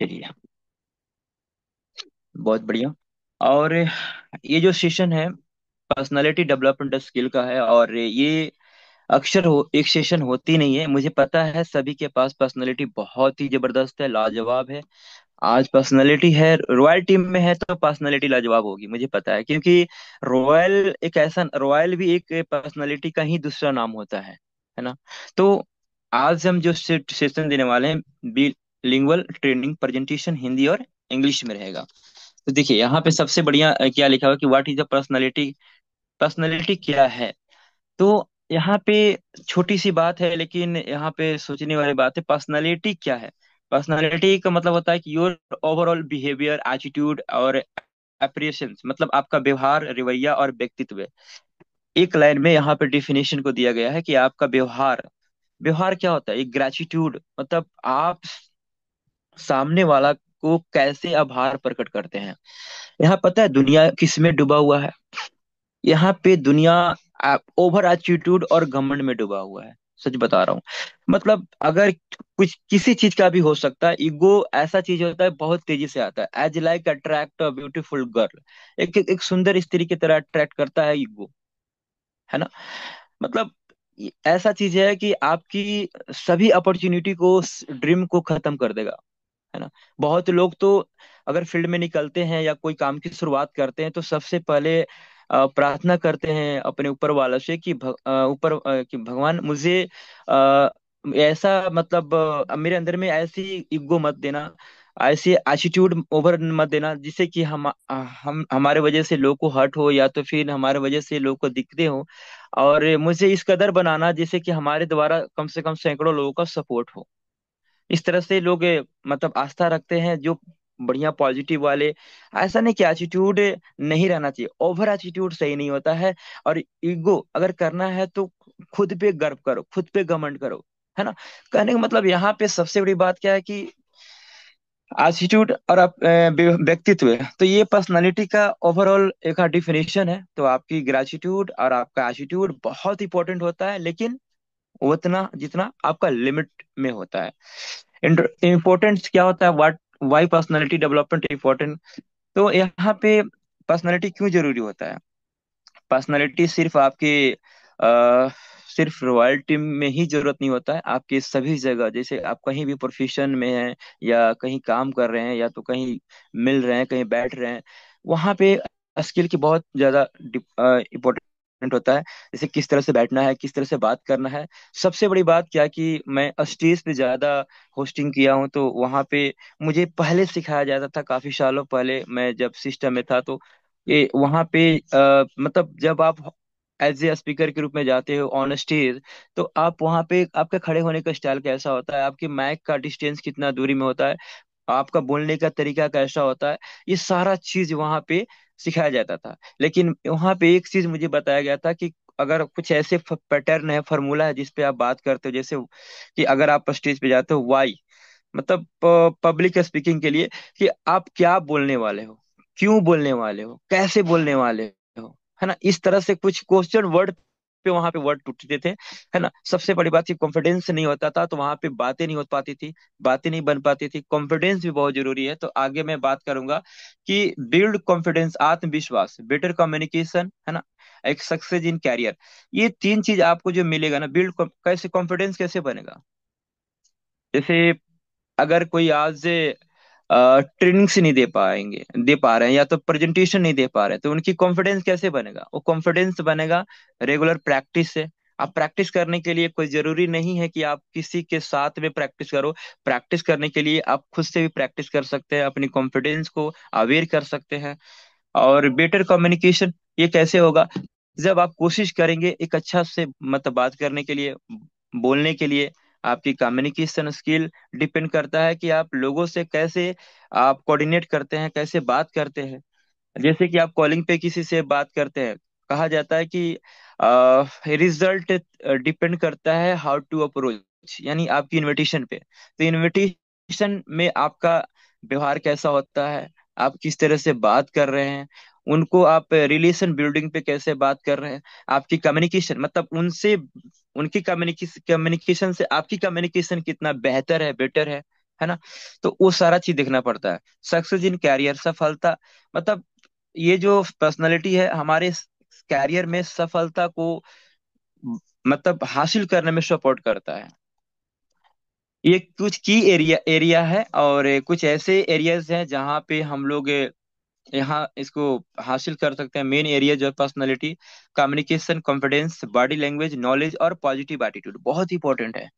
चलिए, बहुत बढ़िया। और ये जो सेशन है पर्सनालिटी डेवलपमेंट स्किल का है, और ये अक्सर एक सेशन होती नहीं है। मुझे पता है सभी के पास पर्सनालिटी बहुत ही जबरदस्त है, लाजवाब है। आज पर्सनालिटी है, रॉयल टीम में है तो पर्सनालिटी लाजवाब होगी, मुझे पता है। क्योंकि रॉयल भी एक पर्सनालिटी का ही दूसरा नाम होता है ना। तो आज हम जो सेशन देने वाले हैं, बिलिंगुअल ट्रेनिंग प्रेजेंटेशन हिंदी और इंग्लिश में रहेगा। तो देखिए यहाँ पे सबसे बढ़िया क्या लिखा हुआ कि what is the personality. Personality क्या है? तो यहाँ पे छोटी सी बात है, लेकिन यहाँ पे सोचने वाली बात है। पर्सनालिटी क्या है? पर्सनालिटी का मतलब होता है कि योर ओवरऑल बिहेवियर, एटीट्यूड और अप्रिएशंस, मतलब आपका व्यवहार, रवैया और व्यक्तित्व। एक लाइन में यहाँ पे डिफिनेशन को दिया गया है कि आपका व्यवहार। व्यवहार क्या होता है? एक ग्रेटिट्यूड, मतलब आप सामने वाला को कैसे आभार प्रकट करते हैं। यहाँ पता है दुनिया किस में डूबा हुआ है? यहाँ पे दुनिया ओवर एटीट्यूड और घमंड में डूबा हुआ है। सच बता रहा हूँ। मतलब अगर कुछ किसी चीज का भी हो सकता है, ईगो ऐसा चीज होता है बहुत तेजी से आता है। As like attract a beautiful girl, एक सुंदर स्त्री की तरह अट्रैक्ट करता है ईगो, है ना। मतलब ये ऐसा चीज है कि आपकी सभी अपॉर्चुनिटी को, ड्रीम को खत्म कर देगा, है ना। बहुत लोग तो अगर फील्ड में निकलते हैं या कोई काम की शुरुआत करते हैं तो सबसे पहले प्रार्थना करते हैं अपने ऊपर वाला से कि कि भगवान मुझे ऐसा, मतलब मेरे अंदर में ऐसी ईगो मत देना, ऐसी एटीट्यूड ओवर मत देना जिससे कि हम हमारे वजह से लोग को हर्ट हो, या तो फिर हमारे वजह से लोग को दिक्कतें हो। और मुझे इस कदर बनाना जिससे कि हमारे द्वारा कम से कम सैकड़ों लोगों का सपोर्ट हो। इस तरह से लोग मतलब आस्था रखते हैं जो बढ़िया पॉजिटिव वाले। ऐसा नहीं कि एटीट्यूड नहीं रहना चाहिए, ओवर एटीट्यूड सही नहीं होता है। और ईगो अगर करना है तो खुद पे गर्व करो, खुद पे घमंड करो, है ना। कहने का मतलब यहाँ पे सबसे बड़ी बात क्या है कि एटीट्यूड और व्यक्तित्व है। तो ये पर्सनालिटी का ओवरऑल एक डिफिनेशन है। तो आपकी ग्रेटिट्यूड और आपका एटीट्यूड बहुत इंपॉर्टेंट होता है, लेकिन उतना जितना आपका लिमिट में होता है। इम्पोर्टेंस क्या होता है? What, why personality development important. तो यहाँ पे पर्सनालिटी क्यों जरूरी होता है? पर्सनालिटी सिर्फ आपके आ, सिर्फ रॉयल्टी में ही जरूरत नहीं होता है, आपके सभी जगह। जैसे आप कहीं भी प्रोफेशन में हैं, या कहीं काम कर रहे हैं, या तो कहीं मिल रहे हैं, कहीं बैठ रहे हैं, वहां पे स्किल की बहुत ज्यादा इम्पोर्टेंट होता है। जैसे किस तरह से बैठना है, किस तरह से बात करना है। सबसे बड़ी बात क्या कि मैं स्टेज पे ज्यादा होस्टिंग किया हूँ, तो वहां पे मुझे पहले सिखाया जाता था, काफी सालों पहले मैं जब सिस्टम में था। तो ये वहां पे मतलब जब आप एज ए स्पीकर के रूप में जाते हो ऑन स्टेज, तो आप वहां पे आपके खड़े होने का स्टाइल कैसा होता है, आपके माइक का डिस्टेंस कितना दूरी में होता है, आपका बोलने का तरीका कैसा होता है, ये सारा चीज वहां पे सिखाया जाता था। लेकिन वहां पे एक चीज मुझे बताया गया था कि अगर कुछ ऐसे पैटर्न है, फॉर्मूला है जिस पे आप बात करते हो, जैसे कि अगर आप स्टेज पे जाते हो, वाई, मतलब पब्लिक स्पीकिंग के लिए, कि आप क्या बोलने वाले हो, क्यों बोलने वाले हो, कैसे बोलने वाले हो, है ना। इस तरह से कुछ क्वेश्चन वर्ड पे वहां पे वर्ड टूटते थे, है ना। सबसे बड़ी बात, कॉन्फिडेंस नहीं होता था, तो वहां पे बातें नहीं हो पाती थी, बातें नहीं बन पाती थी। कॉन्फिडेंस भी बहुत जरूरी है। तो आगे मैं बात करूंगा कि बिल्ड कॉन्फिडेंस, आत्मविश्वास, बेटर कम्युनिकेशन, है ना, एक सक्सेस इन कैरियर। ये तीन चीज आपको जो मिलेगा ना, बिल्ड कैसे, कॉन्फिडेंस कैसे बनेगा? जैसे अगर कोई आज ट्रेनिंग्स नहीं दे पा रहे हैं, या तो प्रेजेंटेशन नहीं दे पा रहे हैं, तो उनकी कॉन्फिडेंस कैसे बनेगा? वो कॉन्फिडेंस बनेगा रेगुलर प्रैक्टिस से। आप प्रैक्टिस करने के लिए कोई जरूरी नहीं है कि आप किसी के साथ में प्रैक्टिस करो। प्रैक्टिस करने के लिए आप खुद से भी प्रैक्टिस कर सकते हैं, अपनी कॉन्फिडेंस को अवेयर कर सकते हैं। और बेटर कम्युनिकेशन ये कैसे होगा? जब आप कोशिश करेंगे एक अच्छा से मतलब बात करने के लिए, बोलने के लिए। आपकी कम्युनिकेशन स्किल डिपेंड करता है कि आप लोगों से कैसे आप कोऑर्डिनेट करते हैं, कैसे बात करते हैं। जैसे कि आप कॉलिंग पे किसी से बात करते हैं, कहा जाता है कि रिजल्ट डिपेंड करता है हाउ टू अप्रोच, यानी आपकी इनविटेशन पे। तो इनविटेशन में आपका व्यवहार कैसा होता है, आप किस तरह से बात कर रहे हैं, उनको आप रिलेशन बिल्डिंग पे कैसे बात कर रहे हैं। आपकी कम्युनिकेशन, मतलब उनसे, उनकी कम्युनिकेशन से आपकी कम्युनिकेशन कितना बेहतर है, बेटर है। है ना। तो वो सारा चीज देखना पड़ता है। सक्सेस इन कैरियर, सफलता, मतलब ये जो पर्सनालिटी है हमारे कैरियर में सफलता को मतलब हासिल करने में सपोर्ट करता है। ये कुछ की एरिया एरिया है, और कुछ ऐसे एरियाज हैं जहाँ पे हम लोग यहाँ इसको हासिल कर सकते हैं। मेन एरिया जो है personality, communication, confidence, body language, knowledge और पॉजिटिव एटीट्यूड बहुत इंपॉर्टेंट है।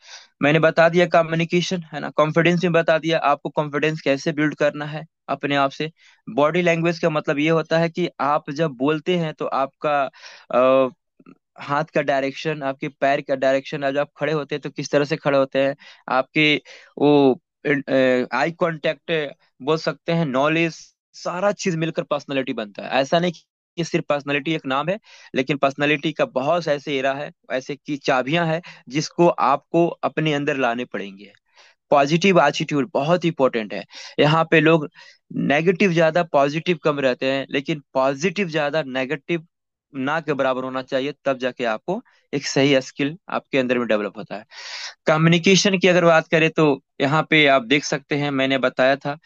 मैंने बता दिया कम्युनिकेशन, है ना, कॉन्फिडेंस में बता दिया आपको कॉन्फिडेंस कैसे बिल्ड करना है अपने आप से। बॉडी लैंग्वेज का मतलब ये होता है कि आप जब बोलते हैं तो आपका हाथ का डायरेक्शन, आपके पैर का डायरेक्शन, जब आप खड़े होते हैं तो किस तरह से खड़े होते हैं, आपके वो आई कांटेक्ट बोल सकते हैं, नॉलेज, सारा चीज मिलकर पर्सनालिटी बनता है। ऐसा नहीं कि सिर्फ पर्सनालिटी एक नाम है, लेकिन पर्सनालिटी का बहुत ऐसे एरा है, ऐसे की चाबियां हैं जिसको आपको अपने अंदर लाने पड़ेंगे। पॉजिटिव एटीट्यूड बहुत इंपॉर्टेंट है। यहाँ पे लोग नेगेटिव ज्यादा पॉजिटिव कम रहते हैं, लेकिन पॉजिटिव ज्यादा नेगेटिव ना के बराबर होना चाहिए, तब जाके आपको एक सही स्किल आपके अंदर में डेवलप होता है। कम्युनिकेशन की अगर बात करें तो यहाँ पे आप देख सकते हैं, मैंने बताया था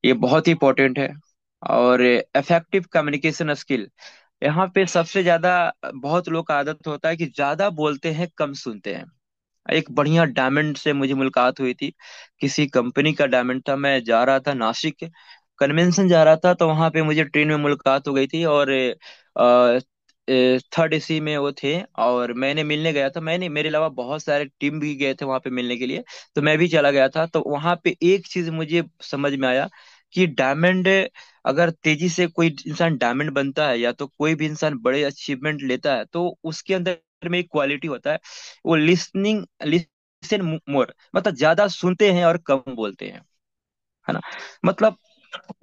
ये बहुत ही इंपॉर्टेंट है। और इफेक्टिव कम्युनिकेशन स्किल, यहाँ पे सबसे ज्यादा बहुत लोग का आदत होता है कि ज्यादा बोलते हैं कम सुनते हैं। एक बढ़िया डायमंड से मुझे मुलाकात हुई थी, किसी कंपनी का डायमंड था। मैं जा रहा था नासिक कन्वेंशन जा रहा था, तो वहां पे मुझे ट्रेन में मुलाकात हो गई थी, और थर्ड एसी में वो थे, और मैंने मिलने गया था। मैंने, मेरे अलावा बहुत सारे टीम भी गए थे वहां पे मिलने के लिए, तो मैं भी चला गया था। तो वहां पे एक चीज मुझे समझ में आया कि डायमंड, अगर तेजी से कोई इंसान डायमंड बनता है या तो कोई भी इंसान बड़े अचीवमेंट लेता है, तो उसके अंदर में एक क्वालिटी होता है, वो लिसनिंग, लिसन मोर, मतलब ज्यादा सुनते हैं और कम बोलते हैं, है ना। मतलब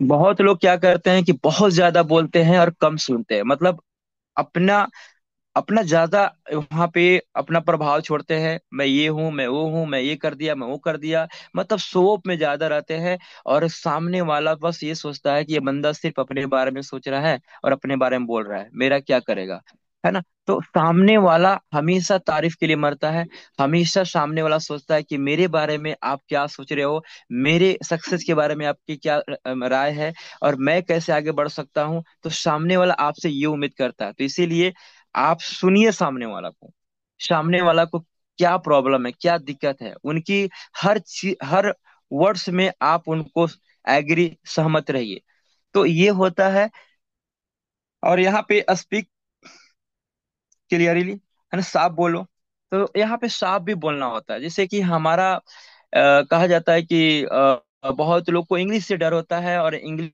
बहुत लोग क्या करते हैं कि बहुत ज्यादा बोलते हैं और कम सुनते हैं, मतलब अपना अपना ज्यादा वहां पे अपना प्रभाव छोड़ते हैं, मैं ये हूँ, मैं वो हूँ, मैं ये कर दिया, मैं वो कर दिया, मतलब शोप में ज्यादा रहते हैं। और सामने वाला बस ये सोचता है कि ये बंदा सिर्फ अपने बारे में सोच रहा है और अपने बारे में बोल रहा है, मेरा क्या करेगा, है ना। तो सामने वाला हमेशा तारीफ के लिए मरता है, हमेशा सामने वाला सोचता है कि मेरे बारे में आप क्या सोच रहे हो, मेरे सक्सेस के बारे में आपकी क्या राय है, और मैं कैसे आगे बढ़ सकता हूँ। तो सामने वाला आपसे ये उम्मीद करता है, तो इसीलिए आप सुनिए सामने वाला को, सामने वाला को क्या प्रॉब्लम है, क्या दिक्कत है उनकी, हर चीज, हर वर्ड्स में आप उनको एग्री, सहमत रहिए। तो ये होता है। और यहाँ पे स्पीक क्लियरली, है ना, साफ बोलो। तो यहाँ पे साफ भी बोलना होता है, जैसे कि हमारा कहा जाता है कि बहुत लोग को इंग्लिश से डर होता है, और इंग्लिश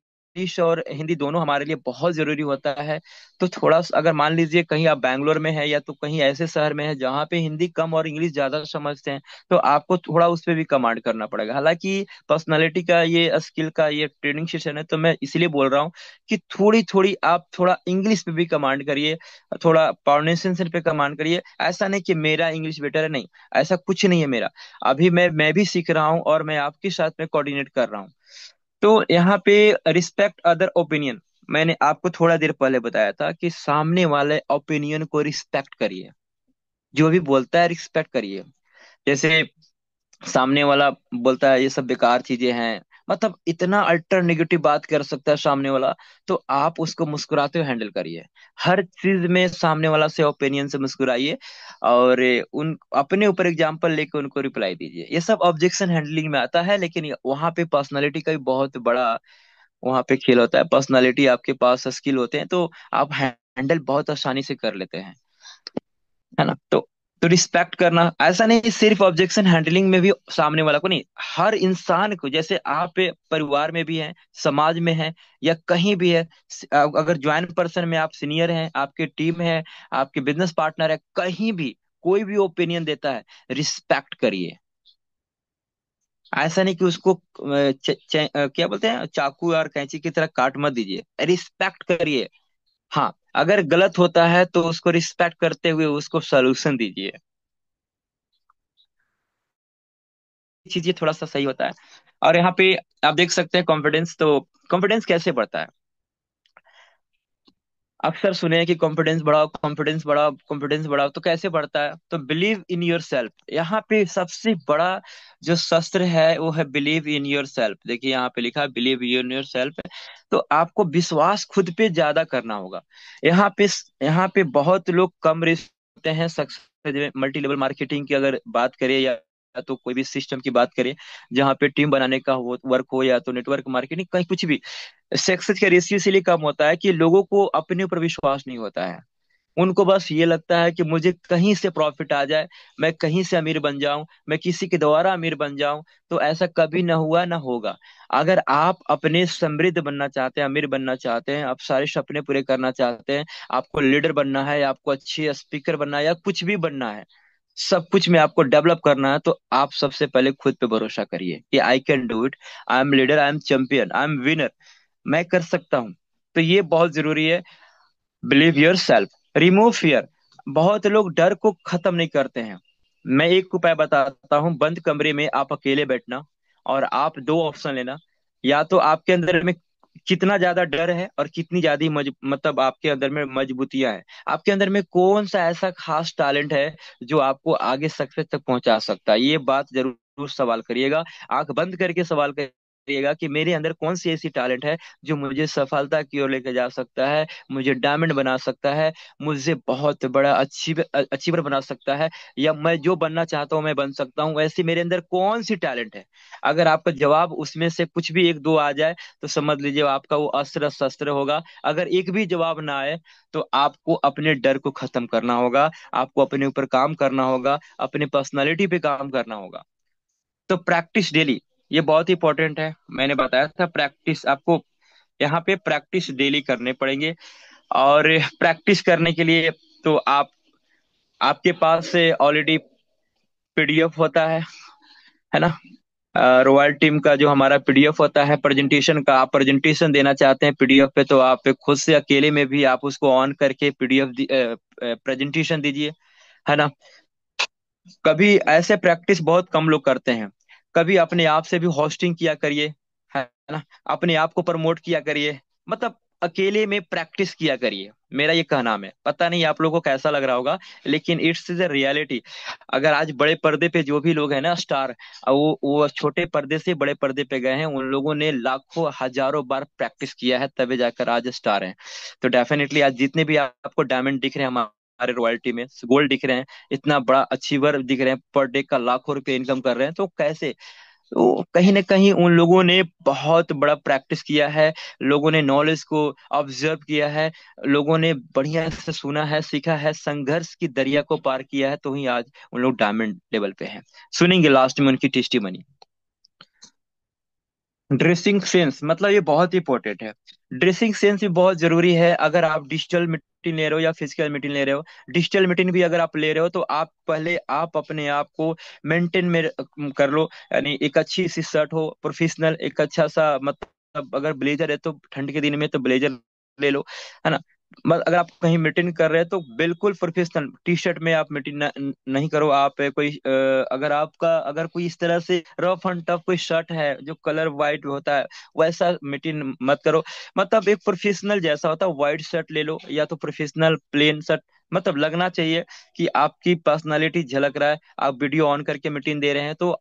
और हिंदी दोनों हमारे लिए बहुत जरूरी होता है। तो थोड़ा अगर मान लीजिए कहीं आप बैंगलोर में है, या तो कहीं ऐसे शहर में है जहाँ पे हिंदी कम और इंग्लिश ज्यादा समझते हैं, तो आपको थोड़ा उस पर भी कमांड करना पड़ेगा। हालांकि पर्सनालिटी का ये स्किल का ये ट्रेनिंग सेशन है, तो मैं इसलिए बोल रहा हूँ कि थोड़ी थोड़ी आप थोड़ा इंग्लिश पे भी कमांड करिए, थोड़ा प्रोनाउंसिएशन पे कमांड करिए। ऐसा नहीं कि मेरा इंग्लिश बेटर है, नहीं, ऐसा कुछ नहीं है मेरा। अभी मैं भी सीख रहा हूँ, और मैं आपके साथ में कोऑर्डिनेट कर रहा हूँ। तो यहाँ पे रिस्पेक्ट अदर ओपिनियन, मैंने आपको थोड़ा देर पहले बताया था कि सामने वाले ओपिनियन को रिस्पेक्ट करिए, जो भी बोलता है रिस्पेक्ट करिए। जैसे सामने वाला बोलता है ये सब बेकार चीजें हैं, मतलब इतना अल्टर नेगेटिव बात कर सकता है सामने वाला, तो आप उसको मुस्कुराते हुए हैंडल करिए। हर चीज में सामने वाला से ओपिनियन से मुस्कुराइए, और उन अपने ऊपर एग्जाम्पल लेके उनको रिप्लाई दीजिए। ये सब ऑब्जेक्शन हैंडलिंग में आता है, लेकिन वहां पे पर्सनालिटी का भी बहुत बड़ा वहां पे खेल होता है। पर्सनालिटी आपके पास स्किल होते हैं, तो आप हैंडल बहुत आसानी से कर लेते हैं, है ना। तो रिस्पेक्ट करना, ऐसा नहीं सिर्फ ऑब्जेक्शन हैंडलिंग में भी सामने वाला को नहीं, हर इंसान को, जैसे आप परिवार में भी हैं, समाज में हैं, या कहीं भी है, अगर ज्वाइन पर्सन में आप सीनियर हैं, आपकी टीम है, आपके बिजनेस पार्टनर है, कहीं भी कोई भी ओपिनियन देता है, रिस्पेक्ट करिए। ऐसा नहीं कि उसको क्या बोलते हैं, चाकू और कैंची की तरह काट मत दीजिए, रिस्पेक्ट करिए। हाँ, अगर गलत होता है तो उसको रिस्पेक्ट करते हुए उसको सॉल्यूशन दीजिए। चीजें थोड़ा सा सही होता है। और यहाँ पे आप देख सकते हैं कॉन्फिडेंस, तो कॉन्फिडेंस कैसे बढ़ता है। अक्सर सुने हैं कि कॉन्फिडेंस बढ़ाओ, कॉन्फिडेंस बढ़ाओ, कॉन्फिडेंस बढ़ाओ। तो कैसे बढ़ता है? तो बिलीव इन योर सेल्फ। यहाँ पे सबसे बड़ा जो शस्त्र है वो है बिलीव इन योर सेल्फ। देखिए यहाँ पे लिखा है बिलीव इन योर सेल्फ। तो आपको विश्वास खुद पे ज्यादा करना होगा। यहाँ पे बहुत लोग कम रिस्क होते हैं सक्सेस। मल्टी लेवल मार्केटिंग की अगर बात करें, या तो कोई भी सिस्टम की बात करें जहाँ पे टीम बनाने का वर्क हो, या तो नेटवर्क मार्केटिंग, कहीं कुछ भी, सक्सेस का रेशियो इसीलिए कम होता है कि लोगों को अपने ऊपर विश्वास नहीं होता है। उनको बस ये लगता है कि मुझे कहीं से प्रॉफिट आ जाए, मैं कहीं से अमीर बन जाऊं, मैं किसी के द्वारा अमीर बन जाऊं। तो ऐसा कभी ना हुआ ना होगा। अगर आप अपने समृद्ध बनना चाहते हैं, अमीर बनना चाहते हैं, आप सारे सपने पूरे करना चाहते हैं, आपको लीडर बनना है, या आपको अच्छी स्पीकर बनना है, या कुछ भी बनना है, सब कुछ में आपको डेवलप करना है, तो आप सबसे पहले खुद पे भरोसा करिए कि I can do it. I am leader, I am champion, I am winner. मैं कर सकता हूँ। तो ये बहुत जरूरी है। Believe your self, remove fear. बहुत लोग डर को खत्म नहीं करते हैं। मैं एक उपाय बताता हूँ। बंद कमरे में आप अकेले बैठना, और आप दो ऑप्शन लेना। या तो आपके अंदर में कितना ज्यादा डर है और कितनी ज्यादा मतलब आपके अंदर में मजबूतियां है। आपके अंदर में कौन सा ऐसा खास टैलेंट है जो आपको आगे सक्सेस तक पहुंचा सकता है, ये बात जरूर सवाल करिएगा। आंख बंद करके सवाल करिएगा कि मेरे अंदर कौन सी ऐसी टैलेंट है जो मुझे सफलता की ओर लेके जा सकता है, मुझे डायमंड बना सकता है, मुझे बहुत बड़ा अचीवर बना सकता है, या मैं जो बनना चाहता हूँ मैं बन सकता हूँ। ऐसी मेरे अंदर कौन सी टैलेंट है? अगर आपका जवाब उसमें से कुछ भी एक दो आ जाए, तो समझ लीजिए आपका वो अस्त्र शस्त्र होगा। अगर एक भी जवाब ना आए, तो आपको अपने डर को खत्म करना होगा, आपको अपने ऊपर काम करना होगा, अपने पर्सनालिटी पे काम करना होगा। तो प्रैक्टिस डेली, ये बहुत ही इंपॉर्टेंट है। मैंने बताया था प्रैक्टिस आपको, यहाँ पे प्रैक्टिस डेली करने पड़ेंगे। और प्रैक्टिस करने के लिए तो आपके पास से ऑलरेडी पीडीएफ होता है ना? रॉयल टीम का जो हमारा पीडीएफ होता है प्रेजेंटेशन का, आप प्रेजेंटेशन देना चाहते हैं पीडीएफ पे, तो आप खुद से अकेले में भी आप उसको ऑन करके पीडीएफ प्रेजेंटेशन दीजिए, है ना? कभी ऐसे प्रैक्टिस बहुत कम लोग करते हैं। कभी अपने आप से भी होस्टिंग किया करिए, है ना? अपने आप को प्रमोट किया करिए, मतलब अकेले में प्रैक्टिस किया करिए। मेरा ये कहना है, पता नहीं आप लोगों को कैसा लग रहा होगा, लेकिन इट्स इज अ रियलिटी। अगर आज बड़े पर्दे पे जो भी लोग हैं ना स्टार, वो छोटे पर्दे से बड़े पर्दे पे गए हैं, उन लोगों ने लाखों हजारों बार प्रैक्टिस किया है, तभी जाकर आज स्टार हैं। तो डेफिनेटली आज जितने भी आपको डायमंड दिख रहे हैं हमारे रॉयल्टी में, गोल्ड दिख रहे हैं, इतना बड़ा अचीवर दिख रहे हैं, पर डे का लाखों रुपए इनकम कर रहे हैं, तो कैसे? तो कहीं ना कहीं उन लोगों ने बहुत बड़ा प्रैक्टिस किया है। लोगों ने नॉलेज को ऑब्जर्व किया है, लोगों ने बढ़िया से सुना है, सीखा है, संघर्ष की दरिया को पार किया है, तो ही आज उन लोग डायमंड लेवल पे हैं। सुनेंगे लास्ट में उनकी टेस्टिमनी। ड्रेसिंग सेंस, मतलब ये बहुत इंपॉर्टेंट है। ड्रेसिंग सेंस भी बहुत जरूरी है। अगर आप डिजिटल मीटिंग ले रहे हो या फिजिकल मीटिंग ले रहे हो, डिजिटल मीटिंग भी अगर आप ले रहे हो, तो आप पहले आप अपने आप को मेंटेन में कर लो। यानी एक अच्छी सी शर्ट हो प्रोफेशनल, एक अच्छा सा, मतलब अगर ब्लेजर है तो ठंड के दिन में तो ब्लेजर ले लो, है ना? अगर आप कहीं मीटिंग कर रहे हैं तो बिल्कुल प्रोफेशनल टी शर्ट में आप मीटिंग नहीं करो। आप कोई अगर कोई इस तरह से रफ एंड टफ कोई शर्ट है जो कलर वाइट होता है, वैसा मीटिंग मत करो। मतलब एक प्रोफेशनल जैसा होता है व्हाइट शर्ट ले लो, या तो प्रोफेशनल प्लेन शर्ट। मतलब लगना चाहिए कि आपकी पर्सनालिटी झलक रहा है। आप वीडियो ऑन करके मीटिंग दे रहे हैं, तो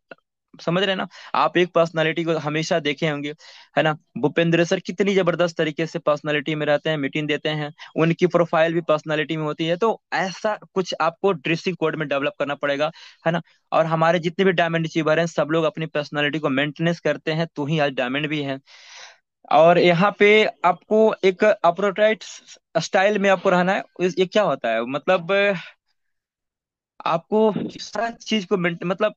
समझ रहे हैं ना? आप एक पर्सनालिटी को हमेशा देखे होंगे, है ना? भूपेंद्र सर कितनी जबरदस्त तरीके से पर्सनालिटी में रहते हैं, मीटिंग देते हैं, उनकी प्रोफाइल भी पर्सनालिटी में होती है। तो ऐसा कुछ आपको ड्रेसिंग कोड में डेवलप करना पड़ेगा, है ना? और हमारे जितने भी डायमंड अचीवर हैं, सब लोग अपनी पर्सनालिटी को मेंटेनेंस करते हैं, तो ही आज डायमंड भी हैं। और यहाँ पे आपको एक अप्रोटाइट स्टाइल में आपको रहना है। ये क्या होता है? मतलब आपको सारा चीज को मतलब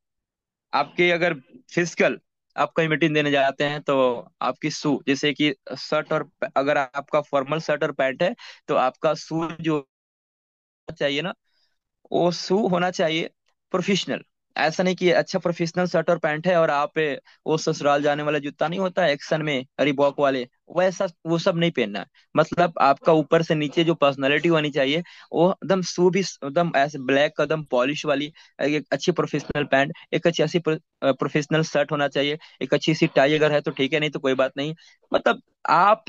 आपके अगर फिजिकल, आप कहीं मीटिंग देने जाते हैं तो आपकी शू, जैसे कि शर्ट और अगर आपका फॉर्मल शर्ट और पैंट है, तो आपका शू जो चाहिए ना, वो शू होना चाहिए प्रोफेशनल। ऐसा नहीं कि अच्छा प्रोफेशनल शर्ट और पैंट है और आप वो ससुराल जाने वाला जूता नहीं होता एक्शन में रिबॉक वाले, वैसा वो सब नहीं पहनना है। मतलब आपका ऊपर से नीचे जो पर्सनालिटी होनी चाहिए, वो एकदम शू भी एकदम ऐसे ब्लैक एकदम पॉलिश वाली, एक अच्छी प्रोफेशनल पैंट, एक अच्छी प्रोफेशनल शर्ट होना चाहिए, एक अच्छी सी टाई अगर है तो ठीक है, नहीं तो कोई बात नहीं। मतलब आप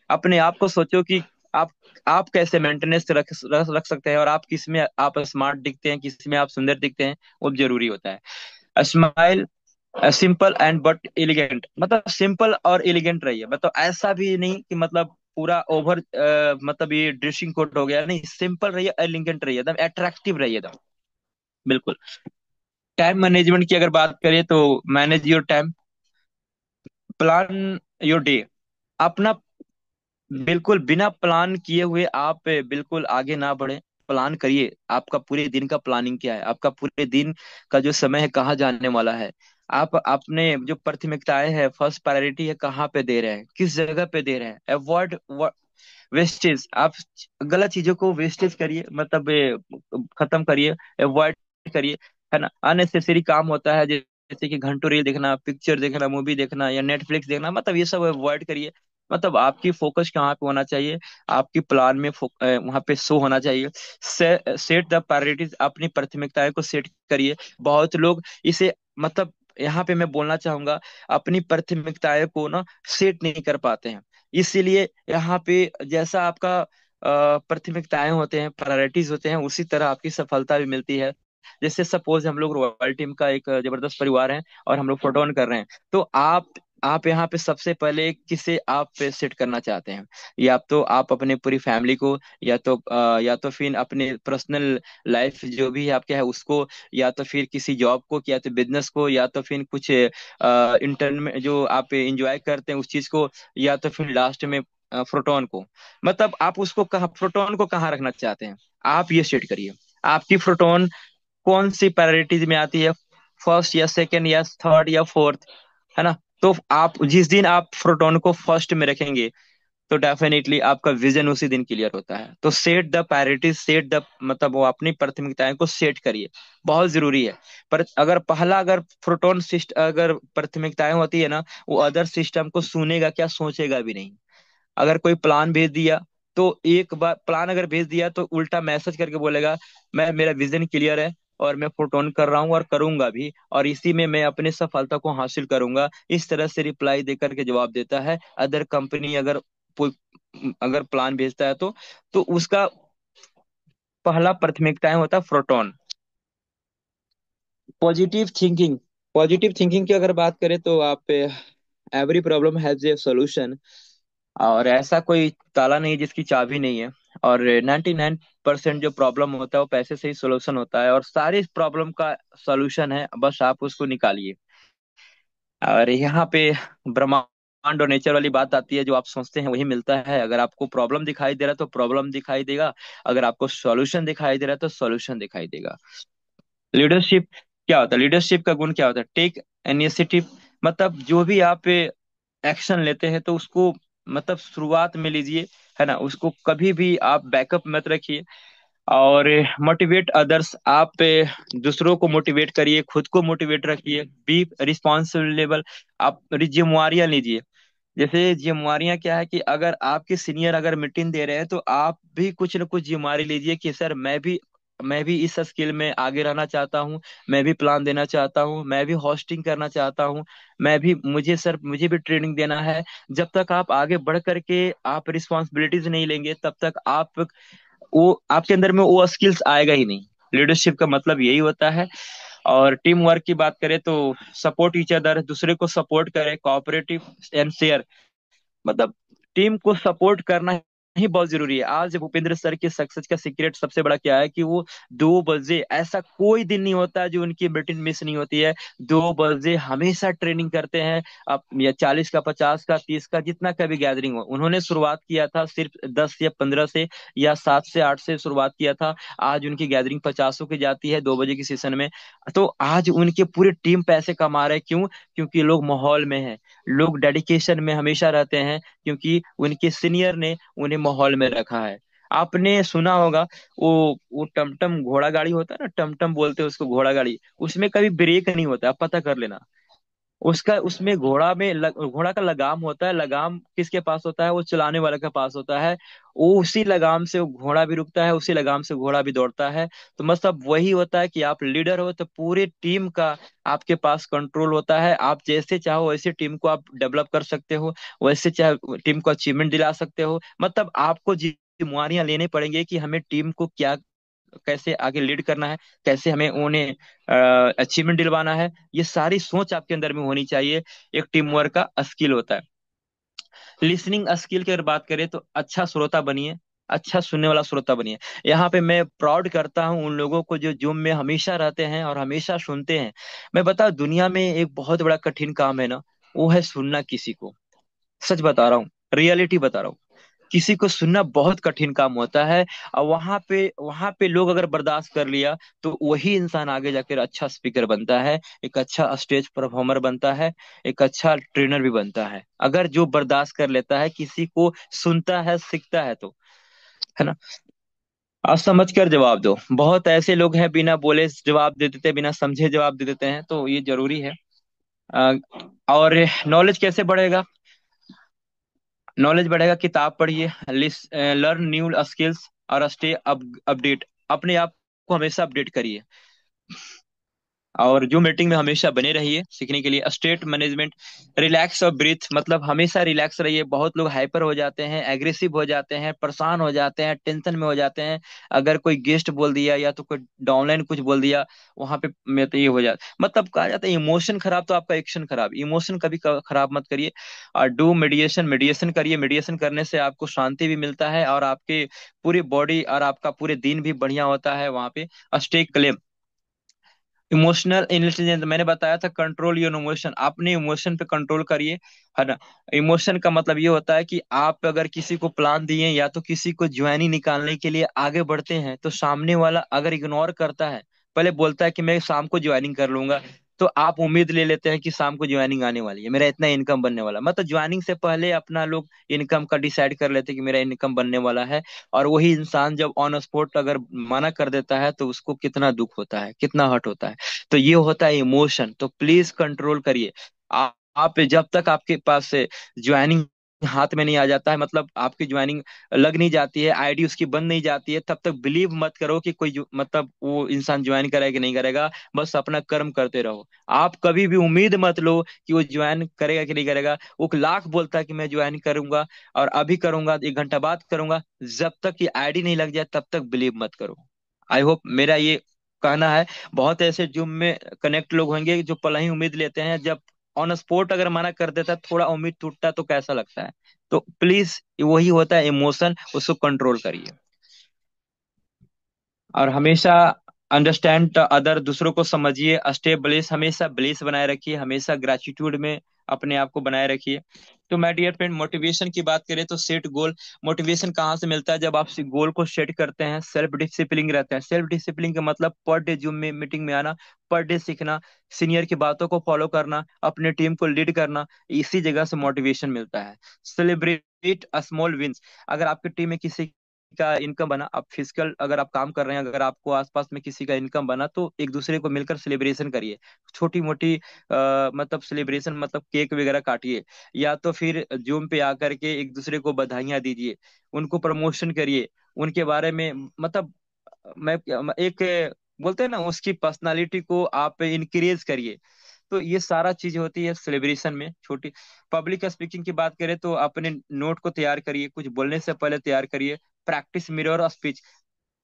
अपने आप को सोचो कि आप आप कैसे मेंटेनेंस रख सकते हैं, और आप किस में आप स्मार्ट दिखते हैं, किस में आप सुंदर दिखते हैं, वो जरूरी होता है। Smile simple and but elegant, मतलब सिंपल और एलिगेंट रहिए, मतलब ऐसा भी नहीं कि मतलब पूरा ओवर, मतलब ये ड्रेसिंग कोड हो गया, नहीं, सिंपल रहिए, एलिगेंट रहिए, एकदम अट्रैक्टिव रहिए एकदम। बिल्कुल। टाइम मैनेजमेंट की अगर बात करें तो manage your time, plan your day. अपना बिल्कुल बिना प्लान किए हुए आप बिल्कुल आगे ना बढ़े। प्लान करिए, आपका पूरे दिन का प्लानिंग क्या है, आपका पूरे दिन का जो समय है कहाँ जाने वाला है। आप अपने जो प्राथमिकताएं है, फर्स्ट प्रायोरिटी है, कहाँ पे दे रहे हैं, किस जगह पे दे रहे हैं। अवॉइड वेस्टेज, आप गलत चीजों को वेस्टेज करिए, मतलब खत्म करिए, अवॉइड करिए, है ना। अननेसेसरी काम होता है, जैसे कि घंटों रील देखना, पिक्चर देखना, मूवी देखना या नेटफ्लिक्स देखना, मतलब ये सब अवॉइड करिए। मतलब आपकी फोकस कहाँ पे होना चाहिए, आपकी प्लान में वहां पे शो होना चाहिए। सेट द प्रायोरिटीज, अपनी प्राथमिकताएं को सेट करिए। बहुत लोग इसे, मतलब यहाँ पे मैं बोलना चाहूंगा, अपनी प्राथमिकताएं को ना सेट नहीं कर पाते हैं। इसीलिए यहाँ पे जैसा आपका प्राथमिकताएं होते हैं, प्रायोरिटीज होते हैं, उसी तरह आपकी सफलता भी मिलती है। जैसे सपोज हम लोग रॉयल टीम का एक जबरदस्त परिवार है, और हम लोग फोटो ऑन कर रहे हैं, तो आप यहाँ पे सबसे पहले किसे आप सेट करना चाहते हैं? या तो आप अपने पूरी फैमिली को, या तो फिर अपने पर्सनल लाइफ जो भी है आपके है उसको, या तो फिर किसी जॉब को, या तो बिजनेस को, या तो फिर कुछ इंटर्न में जो आप एंजॉय करते हैं उस चीज को, या तो फिर लास्ट में प्रोटोन को। मतलब आप उसको कहाँ, प्रोटोन को कहाँ रखना चाहते हैं, आप ये सेट करिए। आपकी प्रोटोन कौन सी प्रायोरिटीज में आती है, फर्स्ट या सेकंड या थर्ड या फोर्थ, है ना। तो आप जिस दिन आप प्रोटोन को फर्स्ट में रखेंगे, तो डेफिनेटली आपका विजन उसी दिन क्लियर होता है। तो set the priorities, set the, मतलब वो अपनी प्राथमिकताएं को सेट करिए, बहुत जरूरी है। पर अगर पहला, अगर प्रोटोन सिस्ट अगर प्राथमिकताएं होती है ना, वो अदर सिस्टम को सुनेगा क्या, सोचेगा भी नहीं। अगर कोई प्लान भेज दिया, तो एक बार प्लान अगर भेज दिया तो उल्टा मैसेज करके बोलेगा, मैं, मेरा विजन क्लियर है, और मैं फोटोन कर रहा हूँ और करूंगा भी, और इसी में मैं अपने सफलता को हासिल करूंगा, इस तरह से रिप्लाई देकर के जवाब देता है। अदर कंपनी अगर अगर प्लान भेजता है तो उसका पहला प्राथमिकताएं होता है proton. Positive thinking, positive thinking की अगर बात करें तो आप, every problem has a solution, और ऐसा कोई ताला नहीं जिसकी चाबी नहीं है। और 99% जो प्रॉब्लम होता है वो पैसे से ही सोल्यूशन होता है, और सारी प्रॉब्लम का सोल्यूशन है, बस आप उसको निकालिए। और यहाँ पे ब्रह्मांड और नेचर वाली बात आती है, जो आप सोचते हैं वही मिलता है। अगर आपको प्रॉब्लम दिखाई दे रहा है तो प्रॉब्लम दिखाई देगा, अगर आपको सॉल्यूशन दिखाई दे रहा है तो सॉल्यूशन दिखाई देगा। लीडरशिप क्या होता है, लीडरशिप का गुण क्या होता है, टेक इनिशिएटिव। मतलब जो भी आप एक्शन लेते हैं तो उसको, मतलब शुरुआत में लीजिए, है ना, उसको कभी भी आप बैकअप मत रखिए। और मोटिवेट अदर्स, आप दूसरों को मोटिवेट करिए, खुद को मोटिवेट रखिए। बी रिस्पॉन्सिबल, आप जिम्मेवारियां लीजिए। जैसे जिम्मेवारियां क्या है, कि अगर आपके सीनियर अगर मीटिंग दे रहे हैं तो आप भी कुछ न कुछ जिम्मेवारी लीजिए, कि सर मैं भी इस स्किल में आगे रहना चाहता हूँ, मैं भी प्लान देना चाहता हूँ, मैं भी होस्टिंग करना चाहता हूँ, मैं भी, मुझे सर, मुझे भी ट्रेनिंग देना है। जब तक आप आगे बढ़ करके आप रिस्पॉन्सिबिलिटीज नहीं लेंगे, तब तक आप, वो आपके अंदर में वो स्किल्स आएगा ही नहीं। लीडरशिप का मतलब यही होता है। और टीम वर्क की बात करें तो सपोर्ट ईच अदर, दूसरे को सपोर्ट करें, कोऑपरेटिव एंड शेयर, मतलब टीम को सपोर्ट करना ही बहुत जरूरी है। आज भूपेंद्र सर की सक्सेस का सीक्रेट सबसे बड़ा क्या है, कि वो 2 बजे, ऐसा कोई दिन नहीं होता जो उनकी मीटिंग मिस नहीं होती है। 2 बजे हमेशा ट्रेनिंग करते हैं। अब या 40 का, 50 का, 30 का, जितना का भी गैदरिंग हो, उन्होंने शुरुआत किया था सिर्फ 10 या 15 से, या 7 से 8 से शुरुआत किया था। आज उनकी गैदरिंग 50 की जाती है 2 बजे की सेशन में। तो आज उनके पूरी टीम पैसे कमा रहे हैं, क्यों? क्योंकि लोग माहौल में हैं, लोग डेडिकेशन में हमेशा रहते हैं, क्योंकि उनके सीनियर ने उन्हें माहौल में रखा है। आपने सुना होगा, वो टमटम घोड़ा गाड़ी होता है ना, टमटम बोलते हैं उसको, घोड़ा गाड़ी, उसमें कभी ब्रेक नहीं होता, आप पता कर लेना। उसका उसमें घोड़ा का लगाम होता है। लगाम किसके पास होता है? वो चलाने वाले के पास होता है। वो उसी लगाम से वो घोड़ा भी रुकता है, उसी लगाम से घोड़ा भी दौड़ता है। तो मतलब वही होता है कि आप लीडर हो तो पूरे टीम का आपके पास कंट्रोल होता है। आप जैसे चाहो वैसे टीम को आप डेवलप कर सकते हो, वैसे चाहे टीम को अचीवमेंट दिला सकते हो। मतलब आपको जिम्मेवारियां लेनी पड़ेंगी कि हमें टीम को क्या, कैसे आगे लीड करना है, कैसे हमें उन्हें अचीवमेंट दिलवाना है। ये सारी सोच आपके अंदर में होनी चाहिए। एक टीम वर्क का स्किल होता है। लिसनिंग स्किल की अगर बात करें तो अच्छा श्रोता बनिए, अच्छा सुनने वाला श्रोता बनिए। यहाँ पे मैं प्राउड करता हूँ उन लोगों को जो जूम में हमेशा रहते हैं और हमेशा सुनते हैं। मैं बता, दुनिया में एक बहुत बड़ा कठिन काम है ना, वो है सुनना किसी को। सच बता रहा हूँ, रियलिटी बता रहा हूँ। किसी को सुनना बहुत कठिन काम होता है। और वहां पे लोग अगर बर्दाश्त कर लिया तो वही इंसान आगे जाकर अच्छा स्पीकर बनता है, एक अच्छा स्टेज परफॉर्मर बनता है, एक अच्छा ट्रेनर भी बनता है, अगर जो बर्दाश्त कर लेता है, किसी को सुनता है, सीखता है तो। है ना? आप समझ कर जवाब दो। बहुत ऐसे लोग हैं बिना बोले जवाब दे देते, बिना समझे जवाब दे देते हैं, तो ये जरूरी है। अ, और नॉलेज कैसे बढ़ेगा? नॉलेज बढ़ेगा, किताब पढ़िए, लर्न न्यू स्किल्स और स्टे अपडेट। अपने आप को हमेशा अपडेट करिए। और जो मीटिंग में हमेशा बने रहिए सीखने के लिए। स्टेट मैनेजमेंट, रिलैक्स और ब्रीथ, मतलब हमेशा रिलैक्स रहिए। बहुत लोग हाइपर हो जाते हैं, एग्रेसिव हो जाते हैं, परेशान हो जाते हैं, टेंशन में हो जाते हैं। अगर कोई गेस्ट बोल दिया या तो कोई डाउनलाइन कुछ बोल दिया, वहां पे मैं तो ये हो जाता, मतलब कहा जाता है इमोशन खराब तो आपका एक्शन खराब। इमोशन कभी खराब मत करिए। और डू मेडिएशन, मेडिएशन करिए। मेडिएशन करने से आपको शांति भी मिलता है और आपके पूरी बॉडी और आपका पूरे दिन भी बढ़िया होता है वहां पे। स्टे क्लेम, इमोशनल इंटेलिजेंस मैंने बताया था, कंट्रोल योर इमोशन, अपने इमोशन पे कंट्रोल करिए। है ना? इमोशन का मतलब ये होता है कि आप अगर किसी को प्लान दिए या तो किसी को ज्वाइनिंग निकालने के लिए आगे बढ़ते हैं, तो सामने वाला अगर इग्नोर करता है, पहले बोलता है कि मैं शाम को ज्वाइनिंग कर लूंगा, तो आप उम्मीद ले लेते हैं कि शाम को ज्वाइनिंग आने वाली है, मेरा इतना इनकम बनने वाला, मतलब ज्वाइनिंग से पहले अपना लोग इनकम का डिसाइड कर लेते हैं कि मेरा इनकम बनने वाला है। और वही इंसान जब ऑन स्पॉट अगर मना कर देता है तो उसको कितना दुख होता है, कितना हर्ट होता है। तो ये होता है इमोशन। तो प्लीज कंट्रोल करिए। आप जब तक आपके पास से ज्वाइनिंग हाथ में नहीं आ जाता है, मतलब आपकी ज्वाइनिंग लग नहीं जाती है, आईडी उसकी बंद नहीं जाती है, तब तक बिलीव मत करो कि मतलब वो इंसान ज्वाइन करेगा कि नहीं करेगा। बस अपना कर्म करते रहो। आप कभी भी उम्मीद मत लो कि वो ज्वाइन करेगा कि नहीं करेगा। वो लाख बोलता है कि मैं ज्वाइन करूंगा और अभी करूंगा, 1 घंटा बाद करूंगा, जब तक ये आईडी नहीं लग जाए तब तक बिलीव मत करो। आई होप मेरा ये कहना है। बहुत ऐसे जूम में कनेक्ट लोग होंगे जो पल ही उम्मीद लेते हैं, जब ऑन स्पॉट अगर मना कर देता है, थोड़ा उम्मीद टूटता है तो कैसा लगता है। तो प्लीज, वही होता है इमोशन, उसको कंट्रोल करिए। और हमेशा अंडरस्टैंड अदर, दूसरों को समझिए। स्टे ब्लेस, हमेशा ब्लेस बनाए रखिए, हमेशा ग्रेटिट्यूड में अपने आप को बनाए रखिए। तो माय डियर फ्रेंड, मोटिवेशन की बात करें तो सेट गोल। मोटिवेशन कहाँ से मिलता है? जब आप गोल को सेट करते हैं, सेल्फ डिसिप्लिन रहते हैं। सेल्फ डिसिप्लिन का मतलब पर डे जूम में मीटिंग में आना, पर डे सीखना, सीनियर की बातों को फॉलो करना, अपने टीम को लीड करना। इसी जगह से मोटिवेशन मिलता है। सेलिब्रेट स्मॉल विंस, अगर आपकी टीम में किसी का इनकम बना, आप फिजिकल अगर आप काम कर रहे हैं, अगर आपको आसपास में किसी का इनकम बना, तो एक दूसरे को मिलकर सेलिब्रेशन करिए। छोटी मोटी मतलब सेलिब्रेशन, मतलब केक वगैरह काटिए, या तो फिर जूम पे आकर के एक दूसरे को बधाइयां दीजिए, उनको प्रमोशन करिए, उनके बारे में मतलब मैं एक बोलते हैं ना, उसकी पर्सनालिटी को आप इंक्रीज करिए। तो ये सारा चीज होती है सेलिब्रेशन में छोटी। पब्लिक स्पीकिंग की बात करें तो अपने नोट को तैयार करिए, कुछ बोलने से पहले तैयार करिए। प्रैक्टिस मिरर स्पीच,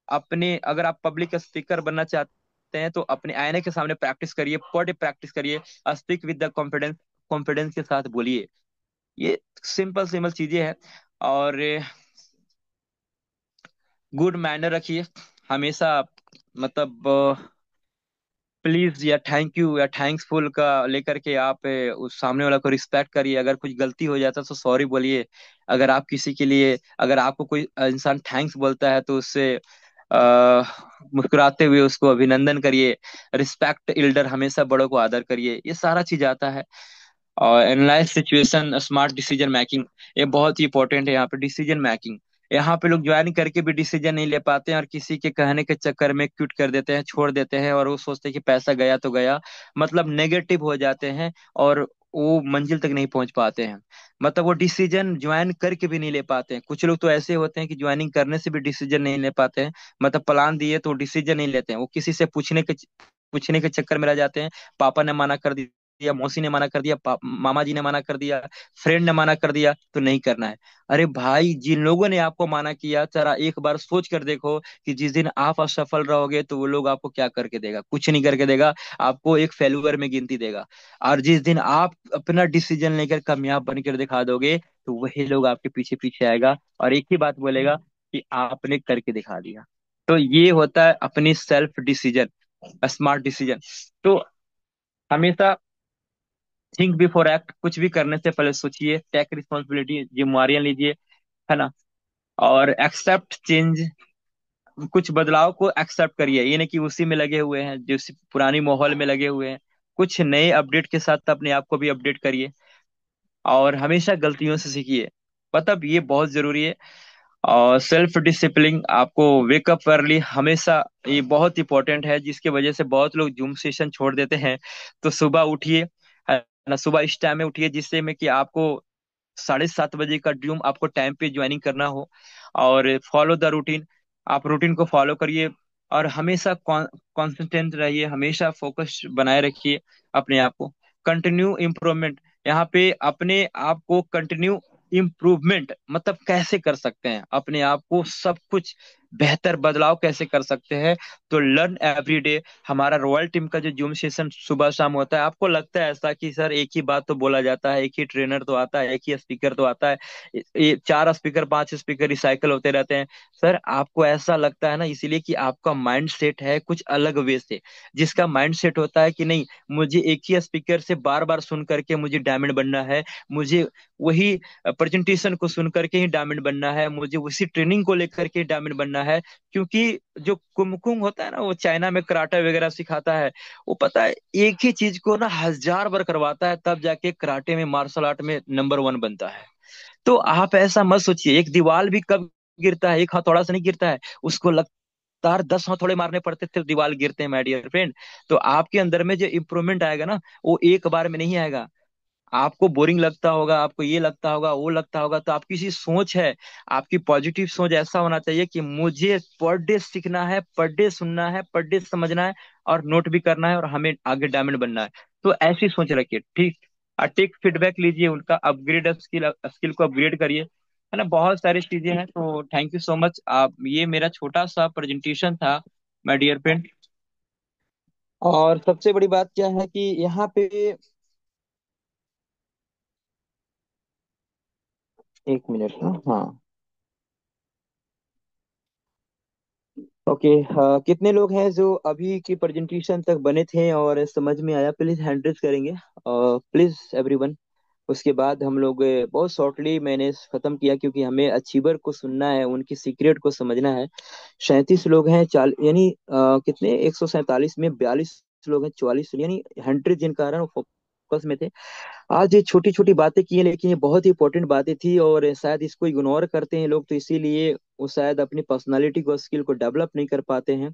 अपने अगर आप पब्लिक स्पीकर बनना चाहते हैं तो अपने आईने के सामने प्रैक्टिस करिए, पर डे प्रैक्टिस करिए। Speak with the confidence, confidence के साथ बोलिए। ये सिंपल सिंपल चीजें हैं। और गुड मैनर रखिए हमेशा। मतलब प्लीज या थैंक यू या थैंक्सफुल का लेकर के आप उस सामने वाला को रिस्पेक्ट करिए। अगर कुछ गलती हो जाता है तो सॉरी बोलिए। अगर आप किसी के लिए, अगर आपको कोई इंसान थैंक्स बोलता है तो उससे आ, मुस्कुराते हुए उसको अभिनंदन करिए। रिस्पेक्ट एल्डर, हमेशा बड़ों को आदर करिए। ये सारा चीज आता है। और analyse situation, smart decision making, ये बहुत ही इंपॉर्टेंट है यहाँ पे। डिसीजन मेकिंग, यहाँ पे लोग ज्वाइन करके भी डिसीजन नहीं ले पाते हैं और किसी के कहने के चक्कर में क्विट कर देते हैं, छोड़ देते हैं, और वो सोचते हैं कि पैसा गया तो गया, मतलब नेगेटिव हो जाते हैं और वो मंजिल तक नहीं पहुंच पाते हैं। मतलब वो डिसीजन ज्वाइन करके भी नहीं ले पाते हैं। कुछ लोग तो ऐसे होते हैं कि ज्वाइनिंग करने से भी डिसीजन नहीं ले पाते हैं, मतलब प्लान दिए तो डिसीजन नहीं लेते हैं, वो किसी से पूछने के चक्कर में रह जाते हैं। पापा ने मना कर दिया, मौसी ने मना कर दिया, मामा जी ने मना कर दिया, फ्रेंड ने मना कर दिया, तो नहीं करना है। अरे भाई, जिन लोगों ने आपको मना किया, जरा एक बार सोच कर देखो कि जिस दिन आप असफल रहोगे तो वो लोग आपको क्या करके देगा? कुछ नहीं करके देगा, आपको एक फेल्यूर में गिनती देगा। और जिस दिन आप अपना डिसीजन लेकर कामयाब बनकर दिखा दोगे, तो वही लोग आपके पीछे पीछे आएगा और एक ही बात बोलेगा कि आपने करके दिखा दिया। तो ये होता है अपनी सेल्फ डिसीजन, स्मार्ट डिसीजन। तो हमेशा थिंक बिफोर एक्ट, कुछ भी करने से पहले सोचिए, टेक रिस्पॉन्सिबिलिटी, जिम्मेवारियां लीजिए, है ना? और एक्सेप्ट चेंज, कुछ बदलाव को एक्सेप्ट करिए, ये नहीं कि उसी में लगे हुए हैं, जो उसी पुरानी माहौल में लगे हुए हैं। कुछ नए अपडेट के साथ अपने आप को भी अपडेट करिए और हमेशा गलतियों से सीखिए। मतलब ये बहुत जरूरी है। और सेल्फ डिसिप्लिन, आपको वेकअप अर्ली हमेशा, ये बहुत इंपॉर्टेंट है, जिसकी वजह से बहुत लोग जूम सेशन छोड़ देते हैं। तो सुबह उठिए, है ना? सुबह इस टाइम में उठिए जिससे में कि आपको 7:30 बजे का ड्यूम आपको टाइम पे ज्वाइनिंग करना हो। और फॉलो द रूटीन, आप रूटीन को फॉलो करिए और हमेशा कॉन्सिस्टेंट रहिए, हमेशा फोकस बनाए रखिए अपने आप को। कंटिन्यू इम्प्रूवमेंट, यहाँ पे अपने आप को कंटिन्यू इम्प्रूवमेंट मतलब कैसे कर सकते हैं, अपने आप को सब कुछ बेहतर बदलाव कैसे कर सकते हैं? तो लर्न एवरी डे। हमारा रॉयल टीम का जो जूम सेशन सुबह शाम होता है, आपको लगता है ऐसा कि सर एक ही बात तो बोला जाता है, एक ही ट्रेनर तो आता है, एक ही स्पीकर तो आता है, ये 4 स्पीकर 5 स्पीकर रिसाइकल होते रहते हैं? सर आपको ऐसा लगता है ना, इसीलिए कि आपका माइंड सेट है कुछ अलग वे से। जिसका माइंड सेट होता है कि नहीं, मुझे एक ही स्पीकर से बार बार सुन करके मुझे डायमंड बनना है, मुझे वही प्रेजेंटेशन को सुन करके ही डायमंड बनना है, मुझे उसी ट्रेनिंग को लेकर के डायमंड बनना है। क्योंकि जो कुमकुम होता है ना, वो चाइना में कराटे वगैरह सिखाता है। वो पता है एक ही चीज को ना 1000 बार करवाता है, तब जाके कराटे में, मार्शल आर्ट में नंबर 1 बनता है। तो आप ऐसा मत सोचिए, एक दीवार भी कब गिरता है, एक हथौड़ा से नहीं गिरता है, उसको लगातार 10 हथौड़े मारने पड़ते थे, दीवार गिरते हैं माय डियर फ्रेंड। तो आपके अंदर में जो इम्प्रूवमेंट आएगा ना, वो एक बार में नहीं आएगा। आपको बोरिंग लगता होगा, आपको ये लगता होगा, वो लगता होगा, तो आपकी सी सोच है, आपकी पॉजिटिव सोच ऐसा होना चाहिए कि मुझे पर डे सीखना है, पर डे सुनना है, पर डे समझना है, और नोट भी करना है, और हमें आगे डायमंड बनना है। तो ऐसी सोच रखिए, ठीक। और टेक फीडबैक लीजिए, उनका अपग्रेड, स्किल स्किल को अपग्रेड करिए, है ना? बहुत सारी चीजें हैं। तो थैंक यू सो मच। आप, ये मेरा छोटा सा प्रेजेंटेशन था माय डियर फ्रेंड। और सबसे बड़ी बात क्या है कि यहाँ पे, एक मिनट ना, हाँ, ओके। कितने लोग हैं जो अभी की प्रेजेंटेशन तक बने थे और समझ में आया? प्लीज हैंड रेज करेंगे, प्लीज एवरीवन। उसके बाद हम लोग बहुत शॉर्टली मैंने खत्म किया, क्योंकि हमें अचीवर को सुनना है, उनकी सीक्रेट को समझना है। 37 लोग हैं, चाल यानी कितने, 147 में 42 लोग हैं, 44 यानी 100 जिन कारण वो फोकस में थे। आज ये छोटी छोटी बातें की हैं, लेकिन ये बहुत ही इंपॉर्टेंट बातें थी, और शायद इसको इग्नोर करते हैं लोग, तो इसीलिए वो शायद अपनी पर्सनालिटी को, स्किल को डेवलप नहीं कर पाते हैं।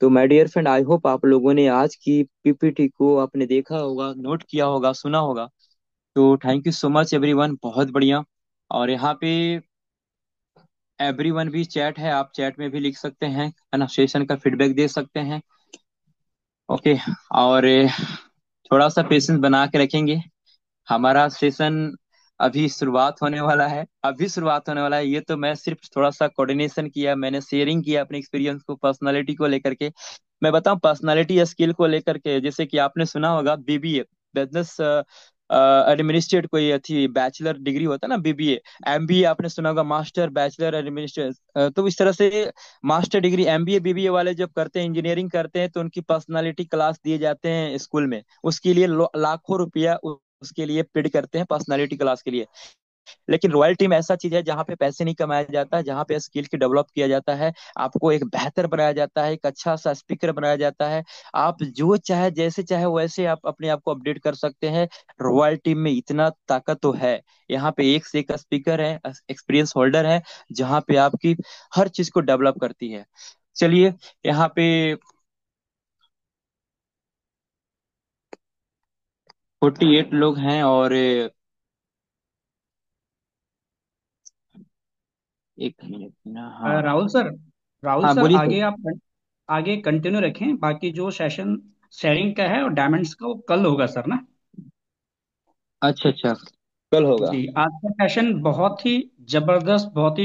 तो my dear friend, I hope आप लोगों ने आज की पीपीटी को आपने देखा होगा, नोट किया होगा, सुना होगा। तो thank you so much everyone, बहुत बढ़िया। और यहाँ पे एवरीवन भी चैट है, आप चैट में भी लिख सकते हैं, है ना? सेशन का फीडबैक दे सकते हैं। ओके। और थोड़ा सा पेशेंस बना के रखेंगे। हमारा सेशन अभी शुरुआत होने वाला है, अभी शुरुआत होने वाला है। ये तो मैं सिर्फ थोड़ा सा कोऑर्डिनेशन किया, मैंने शेयरिंग किया अपने एक्सपीरियंस को, पर्सनालिटी को लेकर के। मैं बताऊं, पर्सनालिटी स्किल को लेकर के, जैसे कि आपने सुना होगा बीबीए, बिजनेस एडमिनिस्ट्रेट, कोई थी बैचलर डिग्री होता है ना, बीबीए। एमबीए आपने सुना होगा, मास्टर बैचलर एडमिनिस्ट्रेट। तो इस तरह से मास्टर डिग्री, एमबीए बीबीए वाले जब करते हैं, इंजीनियरिंग करते हैं, तो उनकी पर्सनालिटी क्लास दिए जाते हैं स्कूल में। उसके लिए लाखों रुपया उसके लिए पेड करते हैं, पर्सनालिटी क्लास के लिए। लेकिन रॉयल टीम ऐसा चीज है जहाँ पे पैसे नहीं कमाया जाता है, जहाँ पे स्किल की डेवलप किया जाता है, आपको एक बेहतर बनाया जाता है, एक अच्छा सा स्पीकर बनाया जाता है। आप जो चाहे जैसे चाहे वैसे आप अपने आप को अपडेट कर सकते हैं। रॉयल टीम में इतना ताकत तो है। यहाँ पे एक से एक स्पीकर है, एक्सपीरियंस होल्डर है, जहाँ पे आपकी हर चीज को डेवलप करती है। चलिए, यहाँ पे 48 लोग हैं, और एक मिनट ना, हाँ। राहुल सर, राहुल हाँ सर बोलिए आगे सर। आप आगे कंटिन्यू रखें। बाकी जो सेशन शेयरिंग का है और डायमंड्स का वो कल होगा सर ना। अच्छा अच्छा, कल होगा। जी, आज का सेशन बहुत ही जबरदस्त, बहुत ही